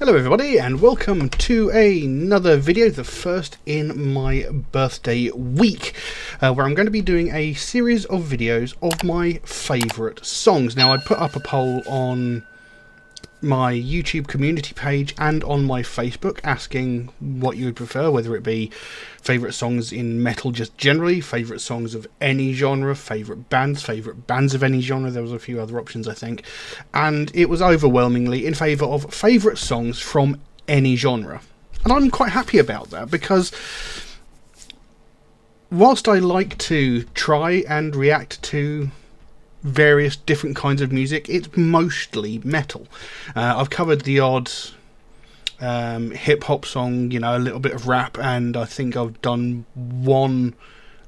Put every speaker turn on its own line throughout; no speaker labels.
Hello everybody and welcome to another video, the first in my birthday week, where I'm going to be doing a series of videos of my favourite songs. Now I put up a poll on my YouTube community page and on my Facebook asking what you would prefer, whether it be favourite songs in metal just generally, favourite songs of any genre, favourite bands of any genre. There was a few other options I think, and it was overwhelmingly in favour of favourite songs from any genre. And I'm quite happy about that, because whilst I like to try and react to various different kinds of music, it's mostly metal. I've covered the odd hip-hop song, you know, a little bit of rap, and I think I've done one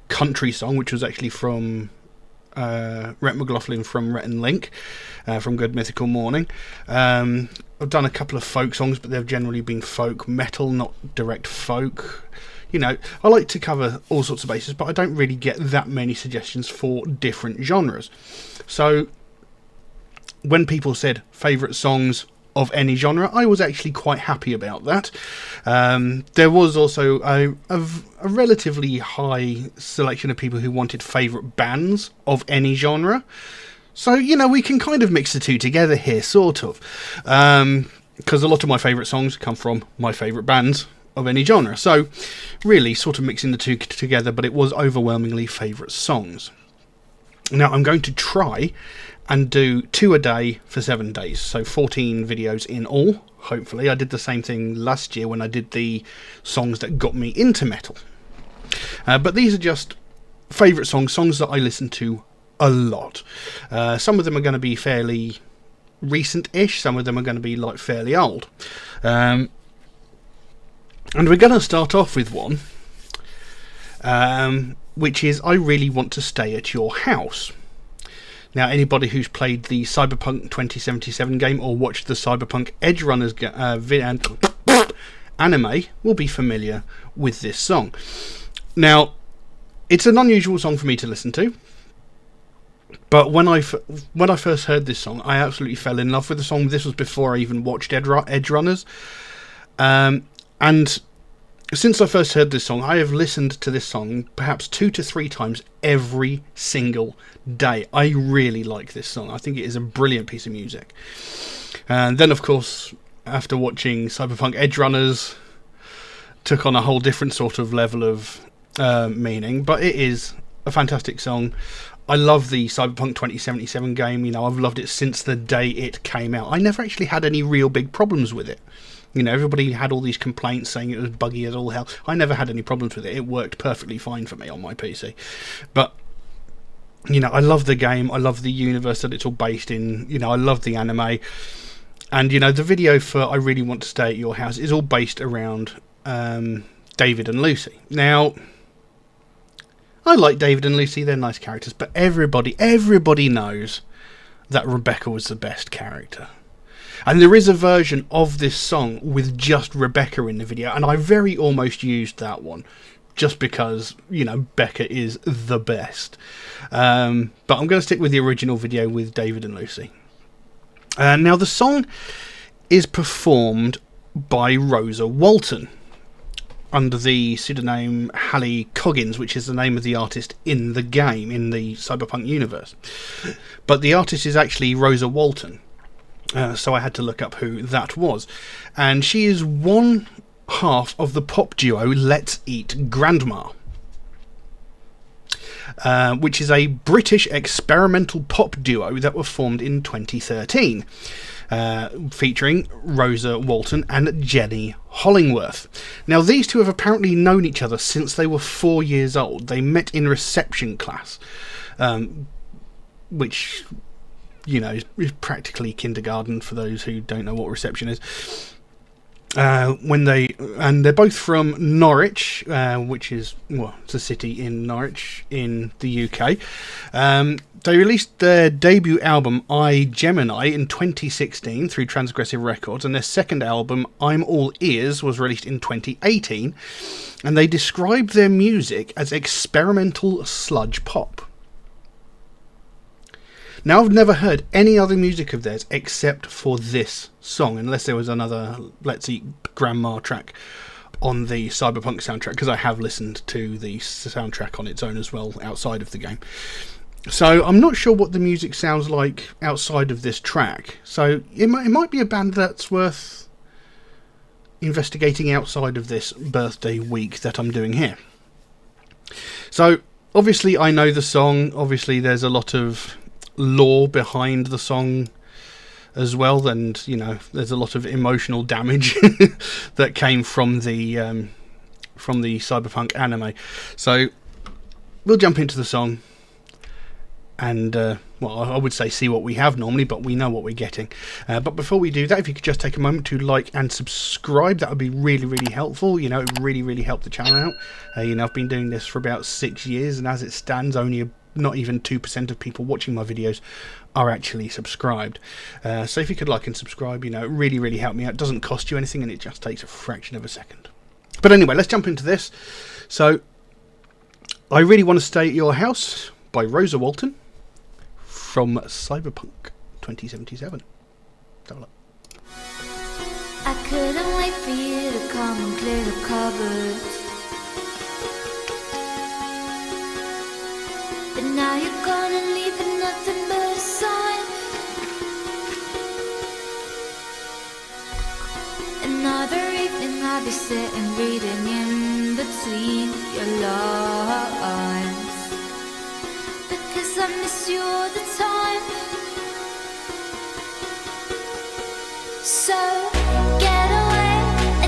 country song, which was actually from Rhett McLaughlin from Rhett and Link, from Good Mythical Morning. I've done a couple of folk songs, but they've generally been folk metal, not direct folk. You know, I like to cover all sorts of bases, but I don't really get that many suggestions for different genres. So when people said favourite songs of any genre, I was actually quite happy about that. There was also a relatively high selection of people who wanted favourite bands of any genre. So, you know, we can kind of mix the two together here, sort of. Because a lot of my favourite songs come from my favourite bands of any genre. So, really, sort of mixing the two together, but it was overwhelmingly favourite songs. Now, I'm going to try and do 2 a day for 7 days. So, 14 videos in all, hopefully. I did the same thing last year when I did the songs that got me into metal. But these are just favourite songs that I listen to a lot. Some of them are going to be fairly recent-ish, some of them are going to be like fairly old. And we're going to start off with one, which is I Really Want to Stay at Your House. Now, anybody who's played the Cyberpunk 2077 game or watched the Cyberpunk Edge Runners anime will be familiar with this song. Now, it's an unusual song for me to listen to, but when I first heard this song, I absolutely fell in love with the song. This was before I even watched Edge Runners. And since I first heard this song, I have listened to this song perhaps 2 to 3 times every single day. I really like this song. I think it is a brilliant piece of music. And then, of course, after watching Cyberpunk Edge Runners, took on a whole different sort of level of meaning. But it is a fantastic song. I love the Cyberpunk 2077 game. You know, I've loved it since the day it came out. I never actually had any real big problems with it. You know, everybody had all these complaints saying it was buggy as all hell. I never had any problems with it. It worked perfectly fine for me on my PC. But, you know, I love the game. I love the universe that it's all based in. You know, I love the anime. And, you know, the video for I Really Want to Stay at Your House is all based around David and Lucy. Now, I like David and Lucy. They're nice characters. But everybody knows that Rebecca was the best character. And there is a version of this song with just Rebecca in the video, and I very almost used that one, just because, you know, Becca is the best. But I'm going to stick with the original video with David and Lucy. Now, the song is performed by Rosa Walton, under the pseudonym Hallie Coggins, which is the name of the artist in the game, in the Cyberpunk universe. But the artist is actually Rosa Walton. So I had to look up who that was. And she is one half of the pop duo Let's Eat Grandma, which is a British experimental pop duo that were formed in 2013, featuring Rosa Walton and Jenny Hollingworth. Now, these two have apparently known each other since they were 4 years old. They met in reception class, which, you know, is practically kindergarten for those who don't know what reception is. They're both from Norwich, which is, well, it's a city in Norwich in the UK. They released their debut album I, Gemini in 2016 through Transgressive Records, and their second album I'm All Ears was released in 2018, and they described their music as experimental sludge pop. Now, I've never heard any other music of theirs except for this song, unless there was another Let's Eat Grandma track on the Cyberpunk soundtrack, because I have listened to the soundtrack on its own as well outside of the game. So I'm not sure what the music sounds like outside of this track. So it might be a band that's worth investigating outside of this birthday week that I'm doing here. So obviously I know the song. Obviously there's a lot of lore behind the song as well, and you know, there's a lot of emotional damage that came from the Cyberpunk anime. So we'll jump into the song and well, I would say see what we have normally, but we know what we're getting. But before we do that, if you could just take a moment to like and subscribe, that would be really, really helpful. You know, it would really, really help the channel out. You know, I've been doing this for about 6 years, and as it stands, only not even 2% of people watching my videos are actually subscribed. So if you could like and subscribe, you know, it really, really help me out. It doesn't cost you anything, and it just takes a fraction of a second. But anyway, let's jump into this. So, I Really Want to Stay at Your House by Rosa Walton from Cyberpunk 2077. Have a look.
I couldn't wait for you to come and clear the cupboard, but now you're gone and leaving nothing but a sign. Another evening I'll be sitting reading in between your lines, because I miss you all the time. So get away,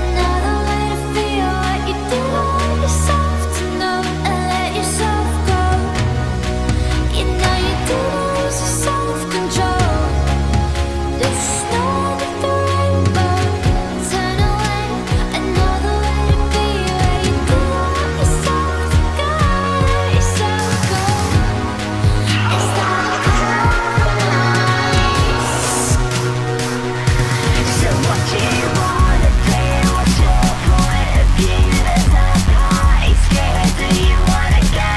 another way to feel what you do. Let yourself to know and let yourself go. You know you do lose your self-control. There's snow under the rainbow. Turn away, another way to be where you do let yourself go. Let yourself go. Is that nice? So what do you wanna do? What's your point of view? There's no place. Where do you wanna go?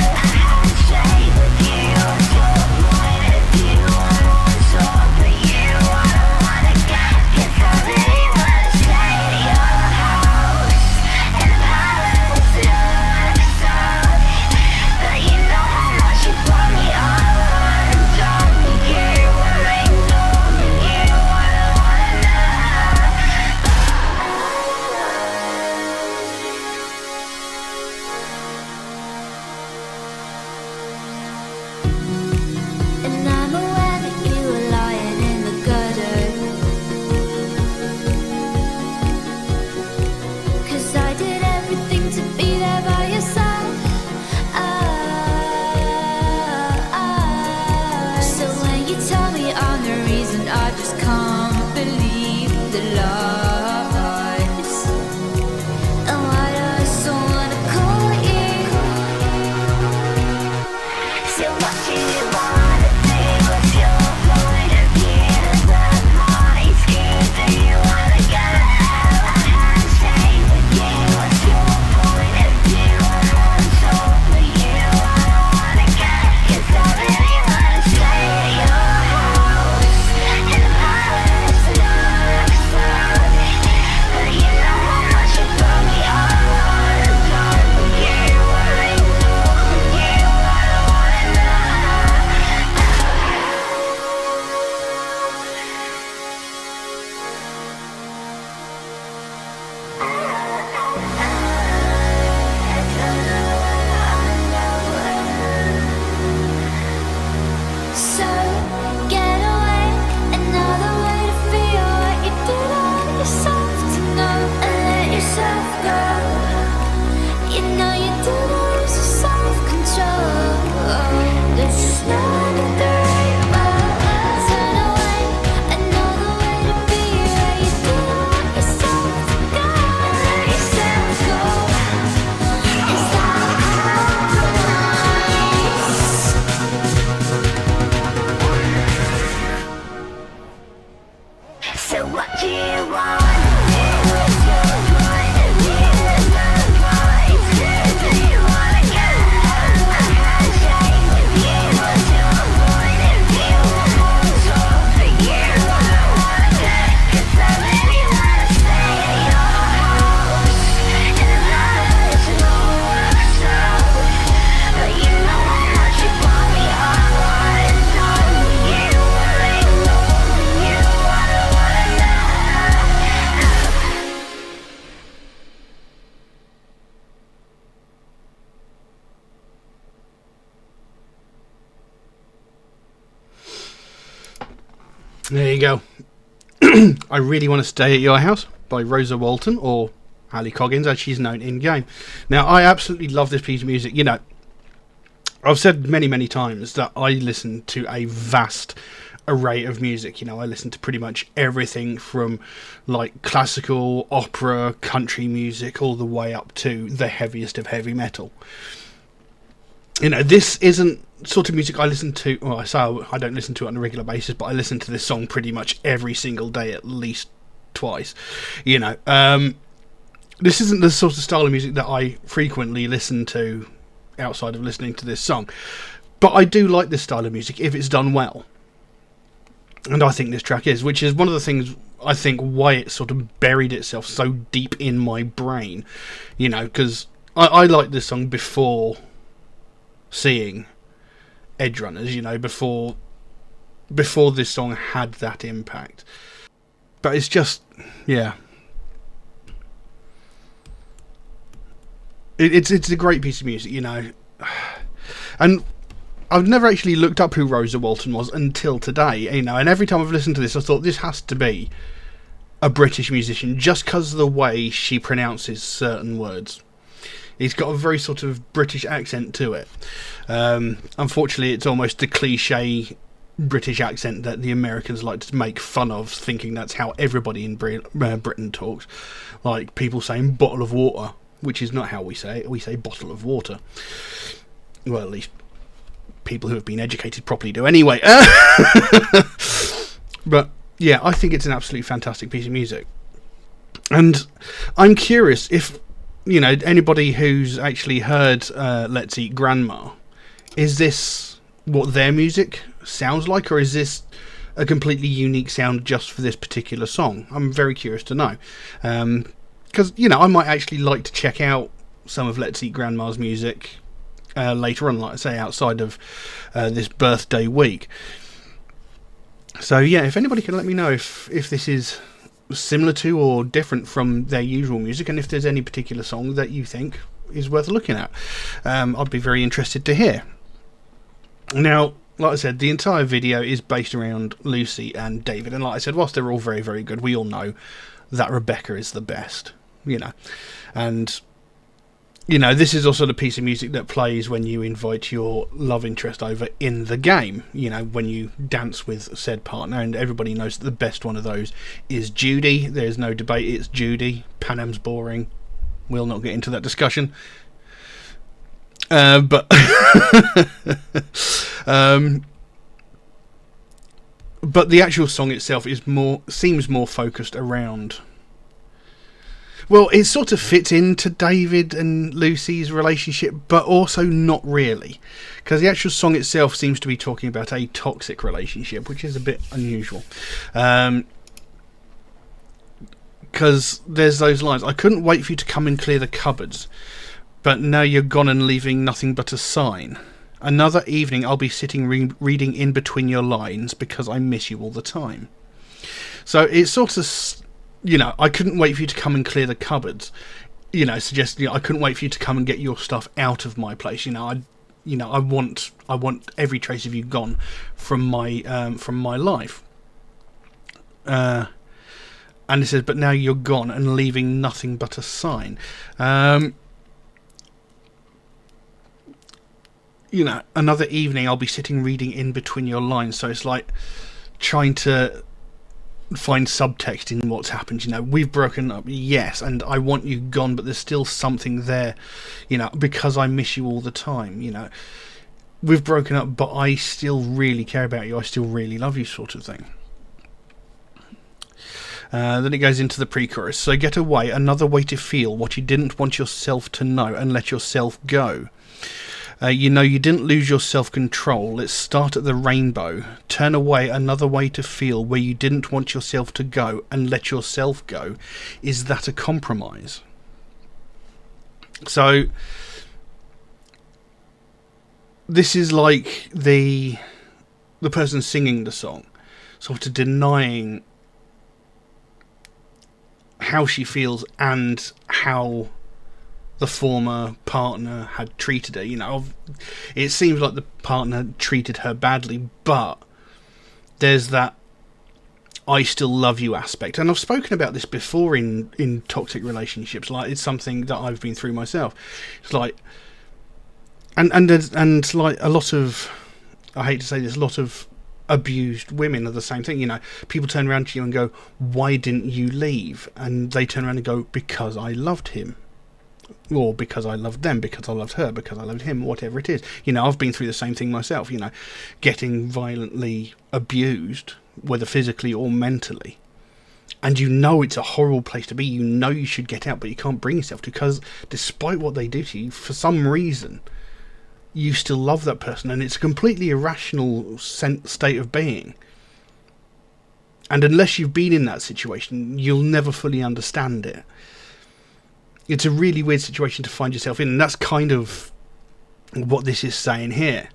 A handshake with you. What's your point of view? I want talk with you. I don't wanna go, 'cause I really wanna stay at your house. And the palace looks so, but you know how much you brought me on. Done with you, I'm ignoring you. I don't wanna know. And I'm aware that you were lying in the gutter, 'cause I did everything to be there by your side. So when you tell me I'm the reason, I just can't believe the lies. And why do I so wanna call you? So what do you wanna do? What's your point of view? There's no place. Where do you wanna go? A handshake with you. What's your point of view? I want talk with you. I don't wanna go, 'cause I really wanna stay at your house. And the palace looks so, but you know how much you brought me on. Done with you, I'm ignoring you. I don't wanna know.
There you go. I Really Want to Stay at Your House by Rosa Walton, or Ali Coggins as she's known in game. Now, I absolutely love this piece of music. You know, I've said many, many times that I listen to a vast array of music. You know, I listen to pretty much everything from like classical, opera, country music, all the way up to the heaviest of heavy metal. You know, this isn't sort of music I listen to. Well, I say I don't listen to it on a regular basis, but I listen to this song pretty much every single day, at least twice. You know, this isn't the sort of style of music that I frequently listen to outside of listening to this song, but I do like this style of music if it's done well, and I think this track is, which is one of the things I think why it sort of buried itself so deep in my brain. You know, because I liked this song before seeing Edge Runners, you know, before this song had that impact. But it's just, yeah, it's a great piece of music, you know. And I've never actually looked up who Rosa Walton was until today, you know, and every time I've listened to this I thought this has to be a British musician just because of the way she pronounces certain words. He's got a very sort of British accent to it. Unfortunately, it's almost the cliche British accent that the Americans like to make fun of, thinking that's how everybody in Britain talks. Like people saying bottle of water, which is not how we say it. We say bottle of water. Well, at least people who have been educated properly do anyway. But yeah, I think it's an absolutely fantastic piece of music. And I'm curious if, you know, anybody who's actually heard Let's Eat Grandma, is this what their music sounds like, or is this a completely unique sound just for this particular song? I'm very curious to know, because you know, I might actually like to check out some of Let's Eat Grandma's music later on, like I say, outside of this birthday week. So yeah, if anybody can let me know if this is similar to or different from their usual music, and if there's any particular song that you think is worth looking at, I'd be very interested to hear. Now, like I said, the entire video is based around Lucy and David, and like I said, whilst they're all very, very good, we all know that Rebecca is the best, you know. And you know, this is also the piece of music that plays when you invite your love interest over in the game, you know, when you dance with said partner, and everybody knows that the best one of those is Judy. There's no debate, it's Judy. Panem's boring. We'll not get into that discussion. But the actual song itself seems more focused around, well, it sort of fits into David and Lucy's relationship, but also not really, because the actual song itself seems to be talking about a toxic relationship, which is a bit unusual. Because there's those lines: I couldn't wait for you to come and clear the cupboards, but now you're gone and leaving nothing but a sign. Another evening I'll be sitting reading in between your lines because I miss you all the time. So it's sort of, you know, I couldn't wait for you to come and clear the cupboards, you know, suggesting, you know, I couldn't wait for you to come and get your stuff out of my place. You know, I want every trace of you gone from my life. And it says, but now you're gone and leaving nothing but a sign. You know, another evening I'll be sitting reading in between your lines. So it's like trying to find subtext in what's happened. You know, we've broken up, yes, and I want you gone, but there's still something there, you know, because I miss you all the time. You know, we've broken up, but I still really care about you, I still really love you, sort of thing. Then it goes into the pre-chorus. So get away, another way to feel what you didn't want yourself to know, and let yourself go. You know, you didn't lose your self-control. Let's start at the rainbow. Turn away, another way to feel where you didn't want yourself to go, and let yourself go. Is that a compromise? So this is like the person singing the song sort of denying how she feels and how the former partner had treated her. You know, it seems like the partner treated her badly, but there's that I still love you aspect. And I've spoken about this before in toxic relationships. Like, it's something that I've been through myself. It's like, and like a lot of, I hate to say this, a lot of abused women are the same thing. You know, people turn around to you and go, why didn't you leave? And they turn around and go, because I loved him. Or because I loved them, because I loved her, because I loved him, whatever it is. You know, I've been through the same thing myself, you know, getting violently abused, whether physically or mentally. And you know it's a horrible place to be. You know you should get out, but you can't bring yourself to, because despite what they do to you, for some reason, you still love that person. And it's a completely irrational state of being. And unless you've been in that situation, you'll never fully understand it. It's a really weird situation to find yourself in, and that's kind of what this is saying here.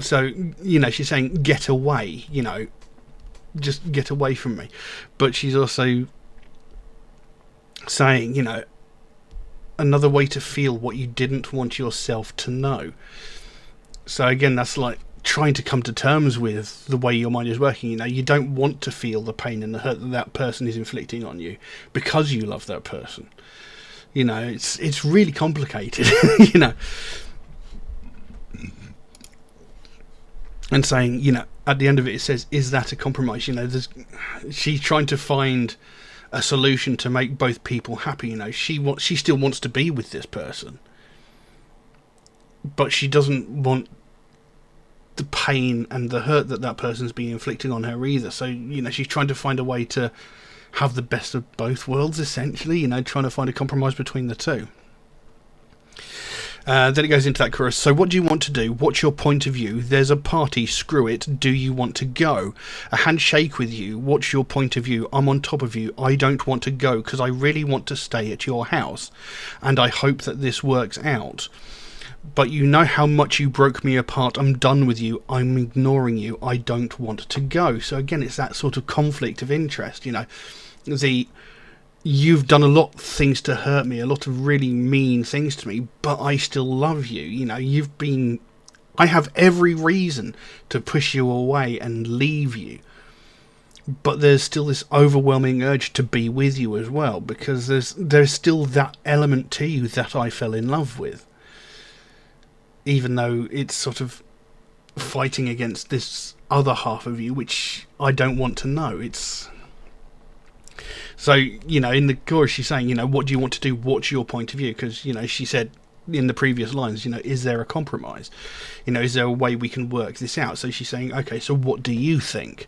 So, you know, she's saying, get away, you know, just get away from me. But she's also saying, you know, another way to feel what you didn't want yourself to know. So again, that's like trying to come to terms with the way your mind is working. You know, you don't want to feel the pain and the hurt that that person is inflicting on you because you love that person. You know, it's really complicated. You know, and saying, you know, at the end of it, it says, is that a compromise? You know, she's trying to find a solution to make both people happy. You know, she still wants to be with this person, but she doesn't want the pain and the hurt that that person's being inflicting on her either. So, you know, she's trying to find a way to have the best of both worlds, essentially, you know, trying to find a compromise between the two. Then it goes into that chorus. So what do you want to do? What's your point of view? There's a party, screw it. Do you want to go? A handshake with you. What's your point of view? I'm on top of you. I don't want to go because I really want to stay at your house. And I hope that this works out. But you know how much you broke me apart. I'm done with you. I'm ignoring you. I don't want to go. So again, it's that sort of conflict of interest, you know. You've done a lot of things to hurt me, a lot of really mean things to me, but I still love you. You know, I have every reason to push you away and leave you. But there's still this overwhelming urge to be with you as well, because there's still that element to you that I fell in love with. Even though it's sort of fighting against this other half of you, which I don't want to know. So, you know, in the chorus she's saying, you know, what do you want to do? What's your point of view? Because, you know, she said in the previous lines, you know, is there a compromise? You know, is there a way we can work this out? So she's saying, okay, so what do you think?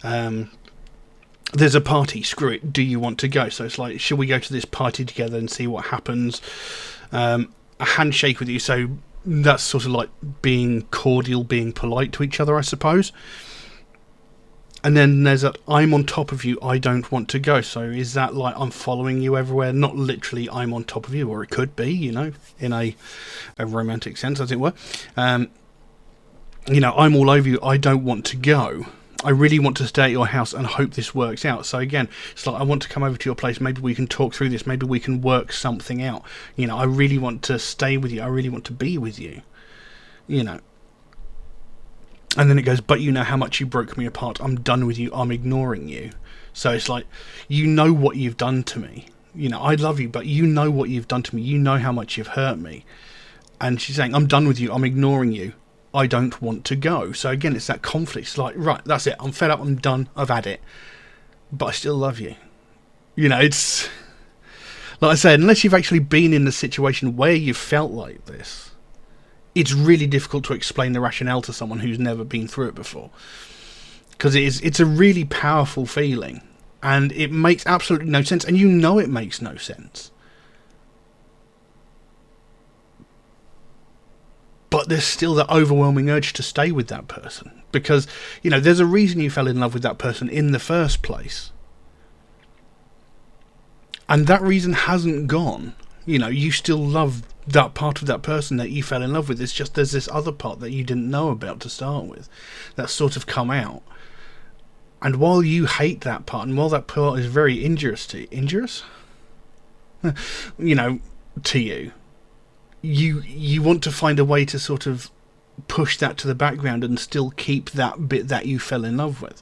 There's a party, screw it, do you want to go? So it's like, should we go to this party together and see what happens? A handshake with you, so that's sort of like being cordial, being polite to each other, I suppose. And then there's that, I'm on top of you, I don't want to go. So is that like I'm following you everywhere? Not literally I'm on top of you, or it could be, you know, in a romantic sense, as it were. You know, I'm all over you, I don't want to go. I really want to stay at your house and hope this works out. So again, it's like, I want to come over to your place. Maybe we can talk through this. Maybe we can work something out. You know, I really want to stay with you. I really want to be with you. You know. And then it goes, but you know how much you broke me apart. I'm done with you. I'm ignoring you. So it's like, you know what you've done to me. You know, I love you, but you know what you've done to me. You know how much you've hurt me. And she's saying, I'm done with you. I'm ignoring you. I don't want to go. So again, it's that conflict. It's like, right, that's it. I'm fed up. I'm done. I've had it. But I still love you. You know, it's like I said, unless you've actually been in the situation where you've felt like this, it's really difficult to explain the rationale to someone who's never been through it before. Because it's a really powerful feeling. And it makes absolutely no sense. And you know it makes no sense. But there's still that overwhelming urge to stay with that person. Because, you know, there's a reason you fell in love with that person in the first place. And that reason hasn't gone. You know, you still love that part of that person that you fell in love with. It's just there's this other part that you didn't know about to start with. That's sort of come out. And while you hate that part, and while that part is very injurious? You know, to you. You want to find a way to sort of push that to the background and still keep that bit that you fell in love with.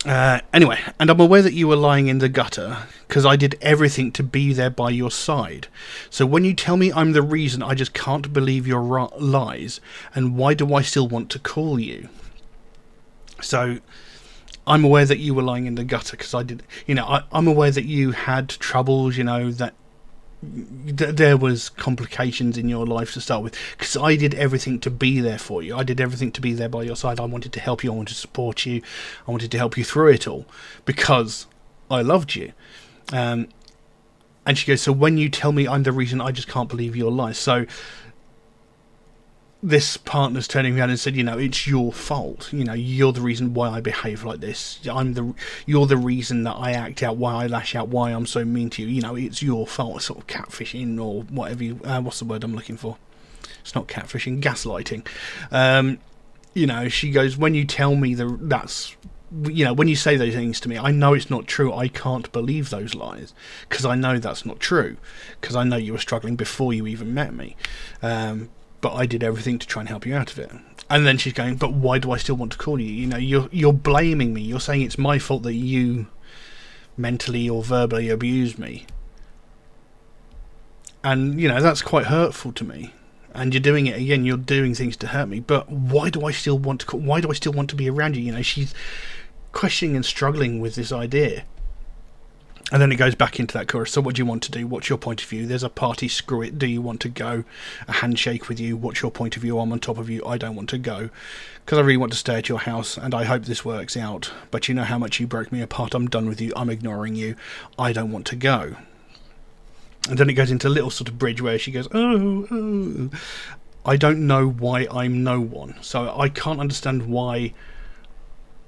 Anyway, and I'm aware that you were lying in the gutter because I did everything to be there by your side. So when you tell me I'm the reason, I just can't believe your lies. And why do I still want to call you? So I'm aware that you were lying in the gutter because I did, I'm aware that you had troubles, that there was complications in your life to start with, because I did everything to be there for you. I did everything to be there by your side. I wanted to help you. I wanted to support you. I wanted to help you through it all because I loved you. And she goes, so when you tell me I'm the reason, I just can't believe your lies. So this partner's turning around and said, it's your fault. You're the reason why I behave like this. You're the reason that I act out, why I lash out, why I'm so mean to you. It's your fault. Sort of catfishing or whatever what's the word I'm looking for? It's not catfishing, gaslighting. She goes, when you tell me when you say those things to me, I know it's not true. I can't believe those lies because I know that's not true, because I know you were struggling before you even met me. But I did everything to try and help you out of it. And then she's going, but why do I still want to call you? You're blaming me. You're saying it's my fault that you mentally or verbally abused me. And, that's quite hurtful to me. And you're doing it again. You're doing things to hurt me. But why do I still want to why do I still want to be around you? She's questioning and struggling with this idea. And then it goes back into that chorus. So what do you want to do? What's your point of view? There's a party, screw it. Do you want to go? A handshake with you. What's your point of view? I'm on top of you. I don't want to go. Because I really want to stay at your house and I hope this works out. But you know how much you broke me apart. I'm done with you. I'm ignoring you. I don't want to go. And then it goes into a little sort of bridge where she goes, oh. I don't know why I'm no one. So I can't understand why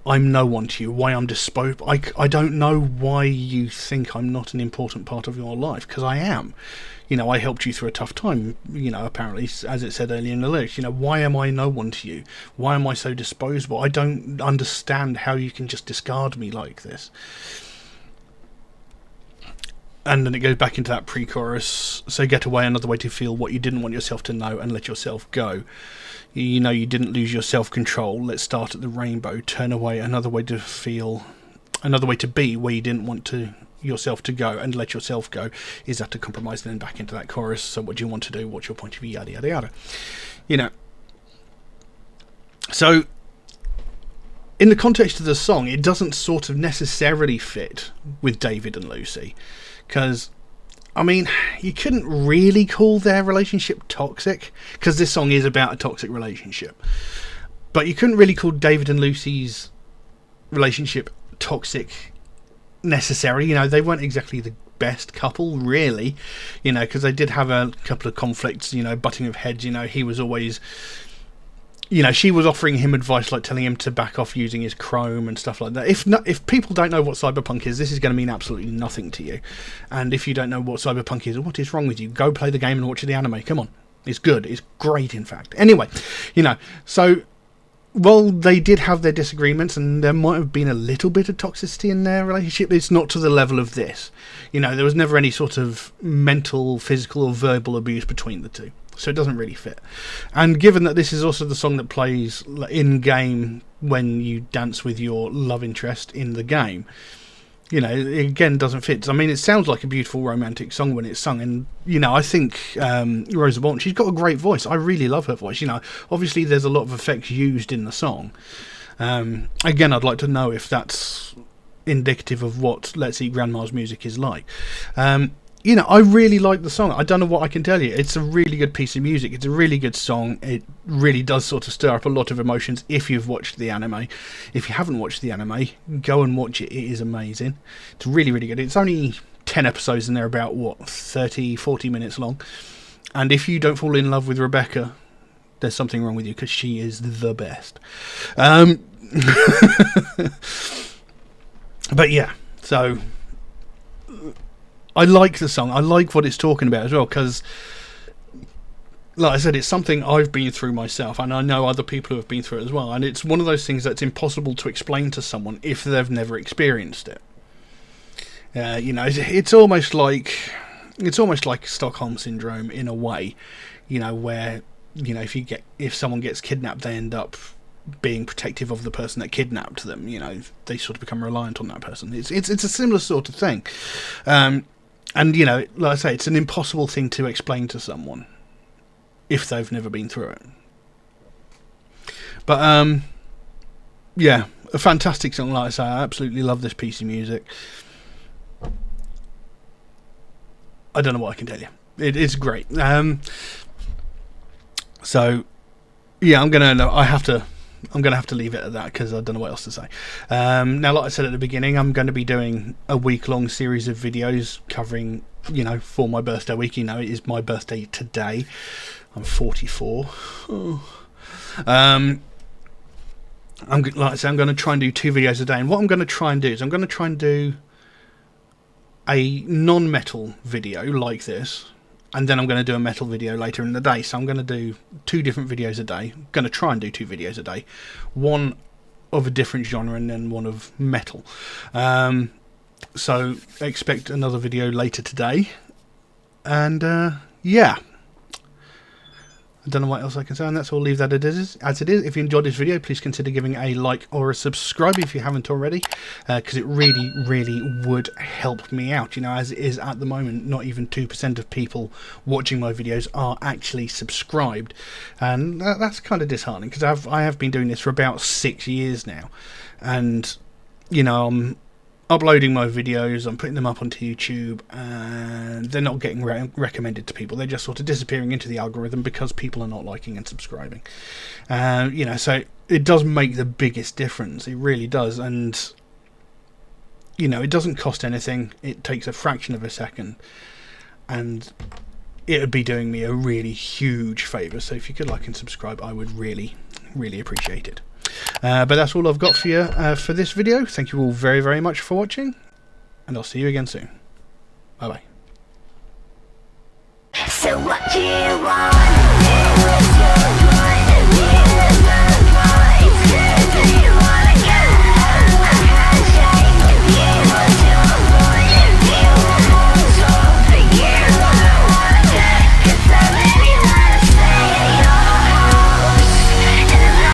I'm no one to you, why I'm disposed. I don't know why you think I'm not an important part of your life, because I am. I helped you through a tough time, apparently, as it said earlier in the lyrics. Why am I no one to you? Why am I so disposable? I don't understand how you can just discard me like this. And then it goes back into that pre-chorus. So get away, another way to feel what you didn't want yourself to know, and let yourself go. You didn't lose your self-control. Let's start at the rainbow. Turn away, another way to feel, another way to be where you didn't want yourself to go, and let yourself go. Is that a compromise? Then back into that chorus. So what do you want to do? What's your point of view? Yada, yada, yada. So in the context of the song, it doesn't sort of necessarily fit with David and Lucy. Because, you couldn't really call their relationship toxic, because this song is about a toxic relationship. But you couldn't really call David and Lucy's relationship toxic necessarily. They weren't exactly the best couple, really. Because they did have a couple of conflicts, butting of heads. He was always... she was offering him advice, like telling him to back off using his Chrome and stuff like that. If people don't know what cyberpunk is, this is going to mean absolutely nothing to you. And if you don't know what cyberpunk is, what is wrong with you? Go play the game and watch the anime. Come on. It's good. It's great, in fact. Anyway, so... Well, they did have their disagreements, and there might have been a little bit of toxicity in their relationship. It's not to the level of this. There was never any sort of mental, physical, or verbal abuse between the two. So it doesn't really fit. And given that this is also the song that plays in-game when you dance with your love interest in the game, it again doesn't fit. It sounds like a beautiful romantic song when it's sung. And, I think Rosa Walton, she's got a great voice. I really love her voice. Obviously there's a lot of effects used in the song. Again, I'd like to know if that's indicative of what Let's Eat Grandma's music is like. I really like the song. I don't know what I can tell you. It's a really good piece of music. It's a really good song. It really does sort of stir up a lot of emotions if you've watched the anime. If you haven't watched the anime, go and watch it. It is amazing. It's really, really good. It's only 10 episodes and they're about, 30, 40 minutes long. And if you don't fall in love with Rebecca, there's something wrong with you, because she is the best. But yeah, so... I like the song. I like what it's talking about as well, because, like I said, it's something I've been through myself, and I know other people who have been through it as well. And it's one of those things that's impossible to explain to someone if they've never experienced it. It's almost like Stockholm syndrome in a way, where you know, if someone gets kidnapped, they end up being protective of the person that kidnapped them. You know, they sort of become reliant on that person. It's a similar sort of thing, and you know, like I say, it's an impossible thing to explain to someone if they've never been through it. But yeah, a fantastic song. Like I say, I absolutely love this piece of music. I don't know what I can tell you. It's great. So yeah, I'm gonna have to leave it at that because I don't know what else to say. Now, like I said at the beginning, I'm going to be doing a week-long series of videos covering, you know, for my birthday week. You know, it is my birthday today. I'm 44. Like I said, I'm going to try and do 2 videos a day. And what I'm going to try and do is I'm going to try and do a non-metal video like this, and then I'm going to do a metal video later in the day. So I'm going to do 2 different videos a day. I'm going to try and do 2 videos a day, one of a different genre and then one of metal. So expect another video later today. And yeah, I don't know what else I can say, and that's all. Leave that as it is. If you enjoyed this video, please consider giving a like or a subscribe if you haven't already, because it really, really would help me out. You know, as it is at the moment, not even 2% of people watching my videos are actually subscribed, and that's kind of disheartening because I have been doing this for about 6 years now, and you know, I'm uploading my videos, I'm putting them up onto YouTube, and they're not getting recommended to people. They're just sort of disappearing into the algorithm because people are not liking and subscribing. You know, so it does make the biggest difference. It really does. And you know, it doesn't cost anything. It takes a fraction of a second, and it would be doing me a really huge favour. So if you could like and subscribe, I would really, really appreciate it. But that's all I've got for you for this video. Thank you all very, very much for watching, and I'll see you again soon. Bye bye.
So what do you want to do with your